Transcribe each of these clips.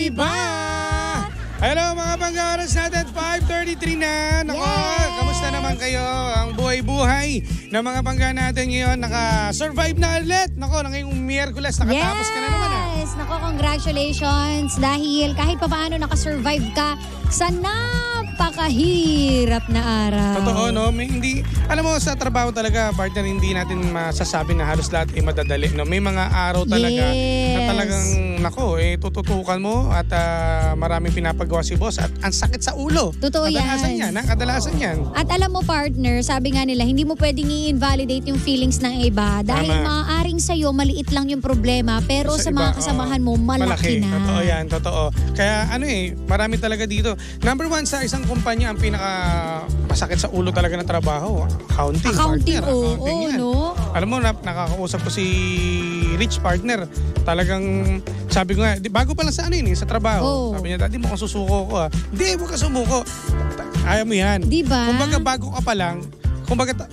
iba! Hello mga bangga, oras natin 5:33 na. Nako, kamusta naman kayo? Ang buhay-buhay ng mga bangga natin ngayon, naka-survive na ulit. Nako, ngayong Miyerkules, nakatapos ka na naman. Yes! Nako, congratulations. Dahil kahit pa paano naka-survive ka sa napakahirap na araw. Totoo, no? Hindi, alam mo, sa trabaho talaga, partner, hindi natin masasabi na halos lahat ay madadali. No? May mga araw talaga na talagang, nako, tututukan mo at maraming pinapagawa si boss at ang sakit sa ulo. Totoo kadalasan yan. Kadalasan yan. At alam mo, partner, sabi nga nila, hindi mo pwedeng i-invalidate yung feelings ng iba dahil maaaring sa'yo maliit lang yung problema pero sa mga kasamahan mo malaki na. Totoo yan, totoo. Kaya marami talaga dito. Number one sa isang kumpanya, ang pinaka masakit sa ulo talaga ng trabaho, accounting partner. Accounting, yan. no? Alam mo, nakakausap ko si Rich partner. Talagang sabi ko nga, bago pa lang sa sa trabaho. Sabi niya, dati mukhang susuko ko. Hindi, huwag ka sumuko. Ayaw mo yan. Diba? Kumbaga bago ka pa lang,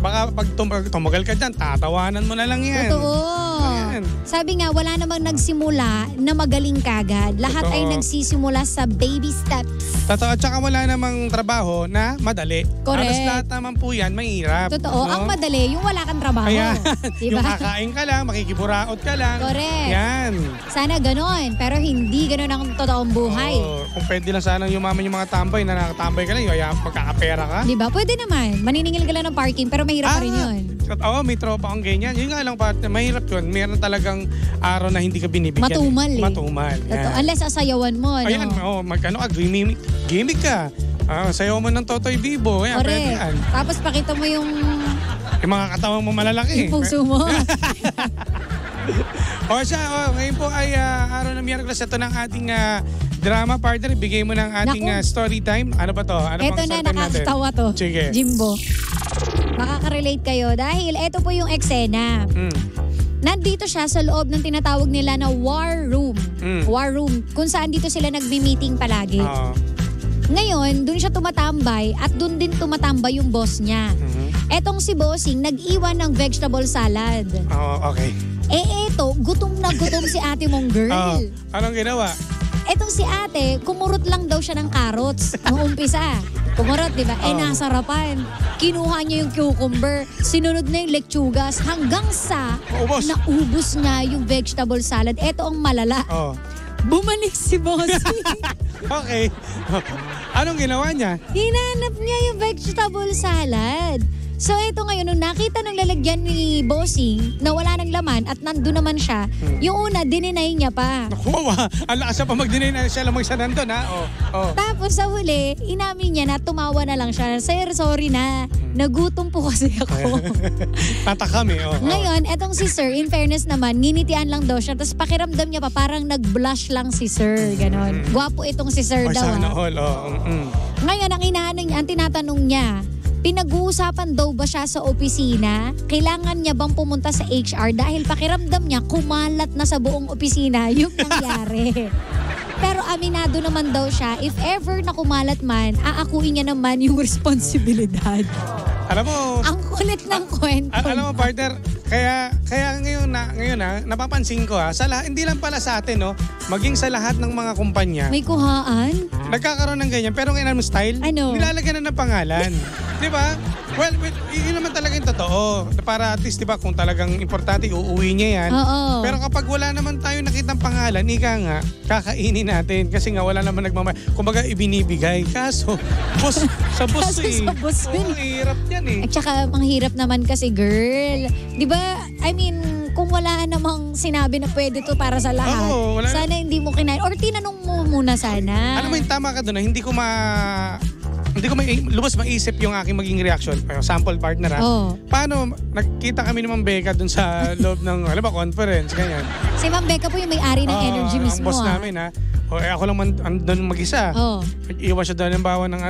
baka pag tumagal ka dyan, tatawanan mo na lang yan. Totoo. Ayan. Sabi nga, wala namang nagsimula na magaling kagad. Lahat ay nagsisimula sa baby steps. Totoo. At saka wala namang trabaho na madali. Correct. Halos lahat naman po yan, mahirap. Totoo. No? Ang madali, yung wala kang trabaho. Ayan. Diba? Yung kakain ka lang, makikiburaot ka lang. Correct. Yan. Sana ganon. Pero hindi ganon ang totoong buhay. Kung pwede lang sana yumaman yung mga tambay na nakatambay ka lang, magkakapera ka. Diba? Pwede naman. Maniningil ka lang ng parking pero mahirap pa rin yun. Oo, may tropa akong ganyan. Yun nga lang, partner, mahirap yun. Meron talagang araw na hindi ka binibigyan. Matumal eh. Matumal. Totoo. Unless asayawan mo. Ayan, gimmick ka. Sayaw mo ng Totoy Bibo. Ayan, pwede yan. Tapos pakita mo yung mga katawan mo malalaki. yung puso mo. Ngayon po ay araw ng Miyerkules. Ito ng ating drama partner. Bigay mo ng ating story time. Ano ba to? Ano ito na, nakakatawa to. Sige. Jimbo. Makaka-relate kayo dahil ito po yung eksena. Nandito siya sa loob ng tinatawag nila na war room. War room. Kung saan dito sila nagbi-meeting palagi. Ngayon, dun siya tumatambay at dun din tumatambay yung boss niya. Etong si Bossing, nag-iwan ng vegetable salad. Okay. Eto, gutom na gutom si ate mong girl. Anong ginawa? Etong si ate, kumurot lang daw siya ng carrots nung umpisa. Kumurot, di ba? Nasarapan. Kinuha niya yung cucumber, sinunod na yung lechugas hanggang sa naubos niya yung vegetable salad. Eto ang malala. Bumalik si Bossing. Okay. Anong ginawa niya? Hinanap niya yung vegetable salad. So ito ngayon, nung nakita ng lalagyan ni Bossing na wala ng laman at nandun naman siya, yung una, dininay niya pa. Naku, ang lakas siya pa mag-deny na siya lang siya nandun, ha? Tapos sa huli, inamin niya na tumawa na lang siya. Sir, sorry na. Nagutom po kasi ako. Tatakam eh. Ngayon, etong si Sir, in fairness naman, nginitian lang daw siya. Tapos pakiramdam niya pa, parang nag-blush lang si Sir. Ganon. Gwapo itong si Sir daw. Sana all. Ngayon, ang tinatanong niya, pinag-uusapan daw ba siya sa opisina? Kailangan niya bang pumunta sa HR dahil pakiramdam niya kumalat na sa buong opisina yung nangyari. Pero aminado naman daw siya, if ever na kumalat man, aakuin niya naman yung responsibilidad. Alam mo, ang kulit ng kwento. Alam mo, partner, kaya ngayon napapansin ko hindi lang pala sa atin, maging sa lahat ng mga kumpanya. May kuhaan? Nagkakaroon ng ganyan, pero ngayon style, nilalagyan na ng pangalan. Di ba? Well, yun naman talaga yung totoo. Para at least, di ba, kung talagang importante, uuwi niya yan. Pero kapag wala naman tayo nakitang pangalan, nga, kakainin natin. Kasi nga, wala naman kumbaga, ibinibigay. Kaso, sa boss hirap yan eh. At saka, ang hirap naman kasi, girl. Di ba, I mean, kung wala namang sinabi na pwede to para sa lahat, sana hindi mo kinain. Or tinanong mo muna sana. Alam mo, yung tama ka doon, hindi ko lubos maisip yung aking maging reaction. Sample partner Paano, nagkita kami ni Ma'am Becca dun sa loob ng, conference, ganyan. Si Ma'am Becca po yung may-ari ng energy mismo. Ang boss namin ako lang doon mag-isa. Nag-iwan siya doon ng bawa ng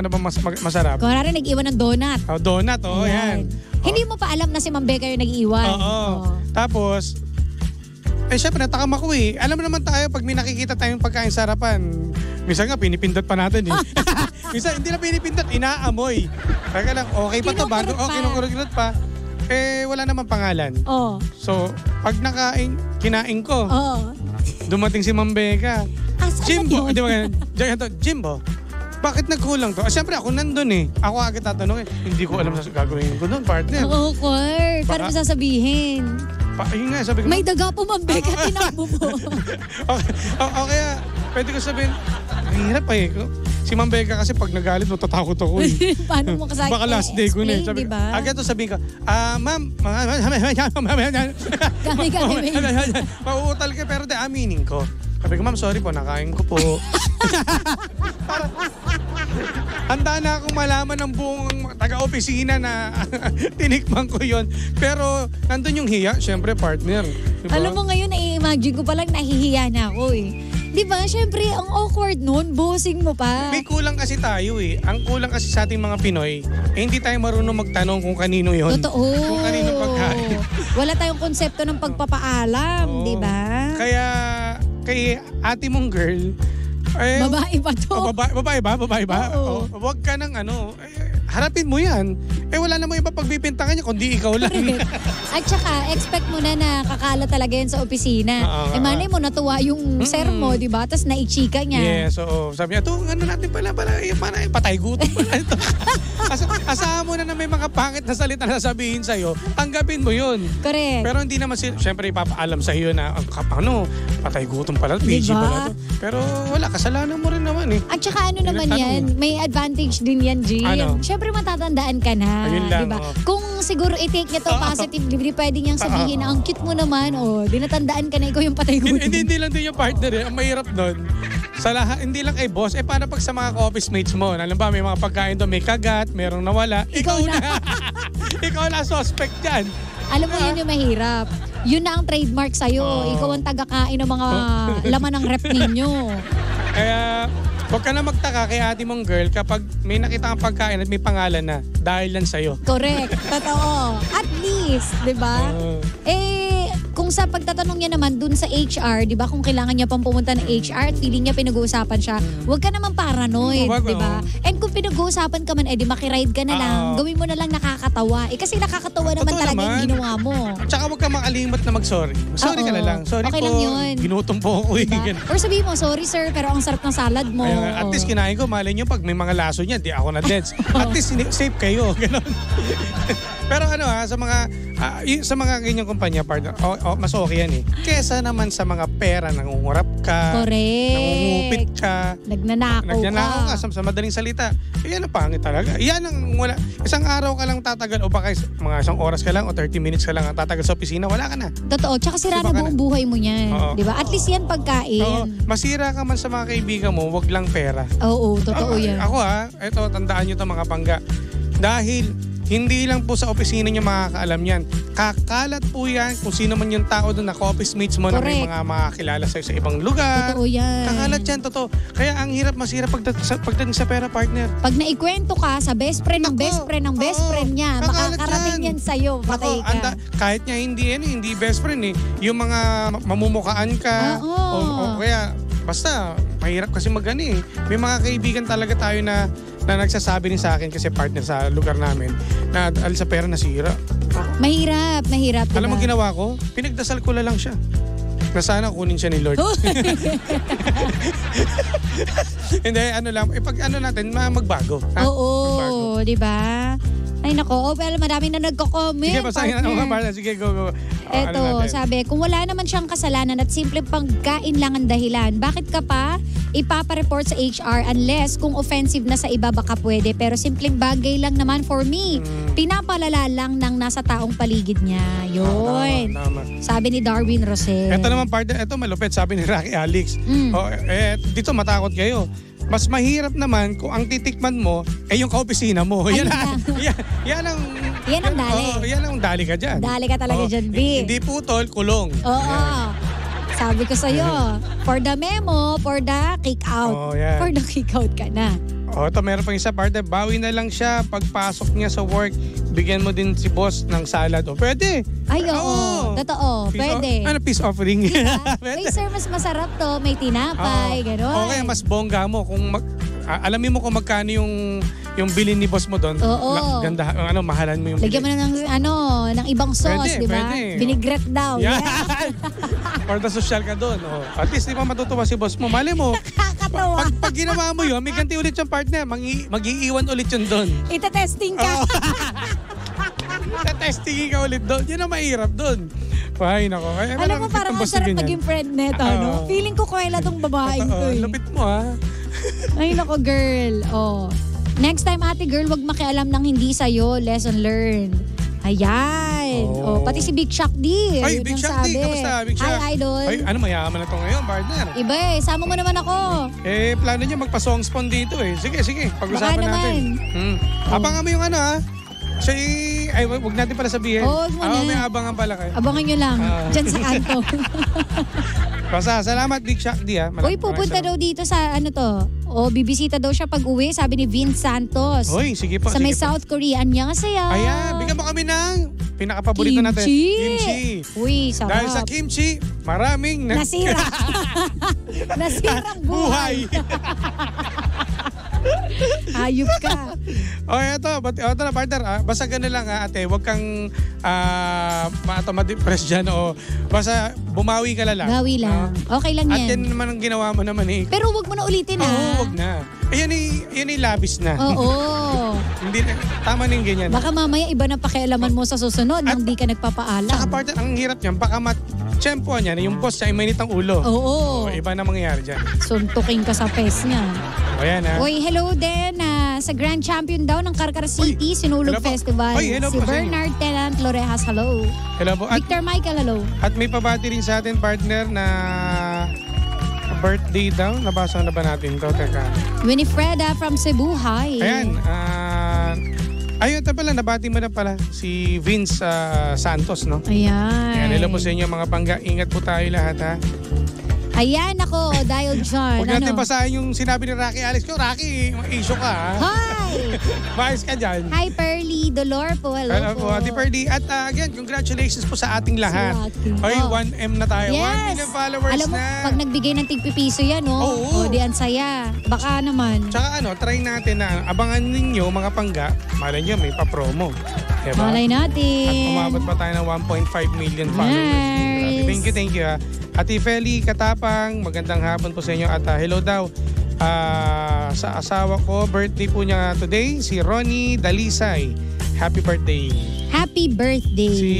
masarap. Kunwari nag-iwan ng donut. Donut, yan. Hindi mo pa alam na si Ma'am Becca yung nag-iwan. Tapos, syempre natakam ako eh. Alam mo naman tayo pag may nakikita tayong pagkain sarapan, minsan nga pinipindot pa natin eh. Minsan hindi na pinipindot, inaamoy. Kaya lang, okay pa to bago. Kinukurot pa. Wala naman pangalan. So, pag kinain ko, dumating si Ma'am Becca. Jimbo, di ba ganyan? Jimbo, bakit nagkulang to? Siyempre ako nandun eh. Ako agad tatanungin. Hindi ko alam sa gagawin ko doon, partner. Oo, Kurt. Paano mo sasabihin? Yun nga, sabi ko. May daga po, Ma'am Becca, tinakbo mo. Okay, pwede ko sabihin, hirap eh. Si Ma'am Becca kasi pag nagalit, natatakot ako eh. Paano mo kasi baka last day ko na eh. Explain, diba? Agad to sabihin ko, ma'am, mauutal ka pero aminin ko. Sabi ko, ma'am, sorry po, nakain ko po. Handa na akong malaman ng buong taga-opisina na tinikman ko yon. Pero nandun yung hiya, syempre partner. Diba? Alam mo ngayon, na-imagine ko palang nahihiya na ako eh. Diba, syempre, ang awkward nun, bossing mo pa. May kulang kasi tayo eh. Ang kulang kasi sa ating mga Pinoy, hindi tayo marunong magtanong kung kanino yon. Totoo. Kung kanino pagkain. Wala tayong konsepto ng pagpapaalam, diba? Kaya, kay ate mong girl, babae pa to. Babae ba? Oo. Huwag ka ng harapin mo yan. Wala namang iba pagbibintangan niya kundi ikaw lang. At saka, expect mo na nakakala talaga yan sa opisina. Manay mo, natuwa yung sir mo, di ba? Tapos naichika niya. Yes, oo. Sabi niya, natin pala, patay gutom pala ito. Asahan mo na may mga pangit na salita na sasabihin sa'yo, tanggapin mo yun. Correct. Pero hindi naman syempre ipapaalam sa'yo na, patay gutom pala, PG pala to. Pero wala, kasalanan mo rin naman eh. At saka naman yan, may advantage din yan, Jim. Syempre matatandaan ka na. Ayun lang, diba? Kung siguro i-take niya to positively, pwede niyang sabihin na ang cute mo naman, dinatandaan ka na ikaw yung patay gutom. Hindi lang din yung partner eh. Ang mahirap doon, sa lahat, hindi lang kay boss, paano pag sa mga office mates mo? Alam ba, may mga pagkain doon, may kagat, merong nawala. Ikaw na. Ikaw na suspect dyan. Alam mo, yun yung mahirap. Yun na ang trademark sa'yo. Ikaw ang tagakain ng mga laman ng rep ninyo. Kaya, huwag ka na magtaka kay ate mong girl kapag may nakita kang pagkain at may pangalan na dahil lang sa'yo. Correct. Totoo. At least, di ba? Kung sa pagtatanong niya naman dun sa HR, di ba, kung kailangan niya pang pumunta ng HR at feeling niya pinag-uusapan siya, huwag ka naman paranoid, di ba? And kung pinag-uusapan ka man, di makiride ka na lang, gawin mo na lang nakakatawa. Kasi nakakatawa naman talaga yung ginawa mo. Tsaka huwag ka makalimot na mag-sorry. Sorry ka na lang. Sorry okay po, lang yun. ginutom po ako. Diba? Or sabihin mo, sorry sir, pero ang sarap ng salad mo. At least kinain ko, malay nyo, pag may mga laso niya, di ako na-deads. At least safe kayo. Ganon. Pero sa mga ganyang kumpanya, partner, mas okay yan eh. Kesa naman sa mga pera, nangungurap ka, nangungupit ka, nagnanakaw ka, sa madaling salita. Yan ang pangit talaga. Yan ang wala. Isang araw ka lang tatagal o baka mga isang oras ka lang o 30 minutes ka lang ang tatagal sa opisina, wala ka na. Totoo. Tsaka sira na buong buhay mo yan. Di ba? At least yan pagkain. Masira ka man sa mga kaibigan mo, wag lang pera. Oo, totoo yan. Ako eto, tandaan nyo to mga pangga. Dahil hindi lang po sa opisina nyo makakaalam yan. Kakalat po yan kung sino man yung tao doon na ka-office mates mo. Correct. Na may mga makakilala sa'yo sa ibang lugar. Totoo yan. Kakalat yan, totoo. Kaya ang hirap masira pagdating sa pera, partner. Pag naikwento ka sa best friend ng best friend ng best friend niya, makakarating yan sa'yo. Patay ka. Kahit niya hindi best friend eh. Yung mga mamumukaan ka. O kaya, basta, mahirap kasi magani eh. May mga kaibigan talaga tayo na nagsasabi rin sa akin kasi partner sa lugar namin na sa pera nasira. Mahirap. Diba? Alam mo ginawa ko? Pinagdasal ko lang siya. Na sana kunin siya ni Lord. Hindi, pag natin, magbago. Oo, di ba? Ay nako, madami na nagko-comment. Sige, basahin na. Sige, go. Eto, sabi, kung wala naman siyang kasalanan at simple pagkain lang ang dahilan, bakit ka pa ipapa-report sa HR unless kung offensive na sa iba baka pwede. Pero simpleng bagay lang naman for me. Pinapalala lang ng nasa taong paligid niya. Yun. Tama. Sabi ni Darwin Rosel. Ito naman partner, ito malupit, sabi ni Rocky Alex. Dito matakot kayo. Mas mahirap naman kung ang titikman mo yung kaopisina mo. Yan ang dali. Yan ang dali ka dyan. Dali ka talaga dyan, B. Hindi putol, kulong. Oo. Sabi ko sa'yo, for the memo, for the kick out. For the kick out ka na. Ito meron pang isa partner, bawi na lang siya pagpasok niya sa work. Bigyan mo din si boss ng salad. Pwede. Ay, oo. Totoo. Pwede. Peace offering. Ay, sir, mas masarap to. May tinapay, gano'n. Okay, mas bongga mo. Alamin mo kung magkano yung bilin ni boss mo doon. Oo. Ganda, mahalan mo yung lagyan mo na ng ibang sauce, di ba? Vinaigrette daw. Yan. Or the social ka doon. At least di ba matutuwa si boss mo. Mali mo. Nakakatawa. Pag ginawa mo yun, may ganti ulit yung partner. Mag-iiwan ulit yun doon. Ita-testing ka. Ita-testingin ka ulit doon. Yun ang mahirap doon. Ay, nako. Alam mo, parang ang sarap maging friend neto, no? Feeling ko kuwela tong babaeng to eh. Lupit mo, ha? Ay, nako, girl. Next time, ate girl, wag makialam ng hindi sa'yo. Lesson learned. Ayan. Pati si Big Shock D. Ay, Big Shock D. Kamusta, Big Shock? Hi, idol. Ay, mayaman na to ngayon, partner. Iba sama mo naman ako. Plano niya magpa-song spawn dito eh. Sige. Pag-usapan natin. Abangan mo yung wag natin pala sabihin. May abangan pala kayo. Abangan nyo lang. Diyan sa kanto. Basta, salamat Big Shock D, ha. Uy, pupunta daw dito sa bibisita daw siya pag-uwi, sabi ni Vince Santos. Uy, sige po. Sa may South Korea. Annyeonghaseyo. Ayan, bigyan mo kami ng pinakapaborito natin. Kimchi. Uy, sarap. Dahil sa kimchi, maraming nasira. Nasirang buhay. Ayup ka. Ito na partner. Basta gano'n lang ate. Huwag kang ma-depress dyan basta bumawi ka lang. Bawi lang. Okay lang yan. At yan naman ang ginawa mo naman eh. Pero huwag mo na ulitin huwag na. Yan ay labis na. Oo. Hindi na, tama na yung ganyan. Baka mamaya iba na pakialaman mo sa susunod nang di ka nagpapaalam. Saka partner, ang hirap niyan. Baka tsempo niya, yung boss niya ay mainit ang ulo. Oo. Iba na mangyayari dyan. Suntukin ka sa face niya. Ayan ha. Uy, hello din sa Grand Champion daw ng Carcar City Sinulog Festival. Si Bernard Tenant Lorejas, hello. Hello po. Victor Michael, hello. At may pabati rin sa atin partner na birthday daw. Nabasa na ba natin to? Teka. Winifreda from Cebu, hi. Ayan. Ayun, pala, nabati mo na pala si Vince Santos, no? Ayan. Hello po sa inyo mga pangga. Ingat po tayo lahat, ha? Ayan ako, dahil dyan. Huwag natin basahin yung sinabi ni Rocky Alex ko. Rocky, issue ka, ha? Hi! Maayos ka dyan. Hi, Pearly Dolor po. Hello po. Ate Pearly. At again, congratulations po sa ating lahat. Ay, 1M na tayo. Yes. 1 million followers na. Alam mo, pag nagbigay ng tigpipiso yan, di ang saya. Baka naman. Tsaka try natin na abangan ninyo mga pangga. Malay nyo, may pa-promo. Diba? Malay natin. At umabot pa tayo ng 1.5 million followers. Nice. Thank you, ha. Ate Feli Katapang, magandang hapon po sa inyo. At hello daw sa asawa ko. Birthday po niya today, si Ronnie Dalisay. Happy birthday. Happy birthday. Si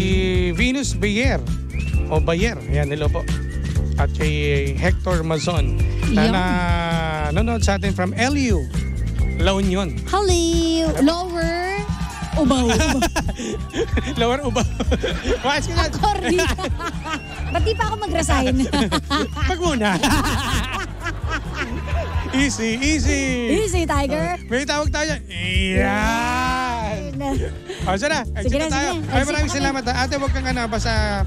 Venus Bayer. Bayer. Ayan, hello po. At kay Hector Mazon na nanonood sa atin from LU, La Union. Hello. Lower Ubaw. Lower Ubaw. Maayos ka na. Sorry. Ba't di pa ako mag-resign? Pag muna. Easy. Easy, Tiger. May tawag tayo. Iyan. Sige na. Exit na tayo. Maraming salamat. Ate, huwag kang basta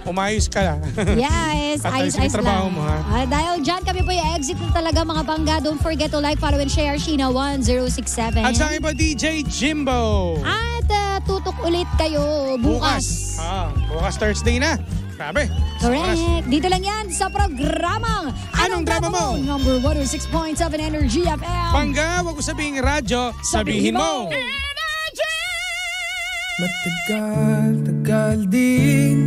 umayos ka lang. Yes, ayos trabaho lang. mo, ha? Dahil dyan kami po i-exit na talaga mga bangga. Don't forget to like, follow, and share Sheena 1067. At sa iba, DJ Jimbo. At tutok ulit kayo bukas. Bukas Thursday na. Grabe. Correct. Dito lang yan sa programang Anong Drama Mo? Number 106.7 Energy FM. Pangga, wag ko sabihin radyo, sabihin mo. Energy! Matagal din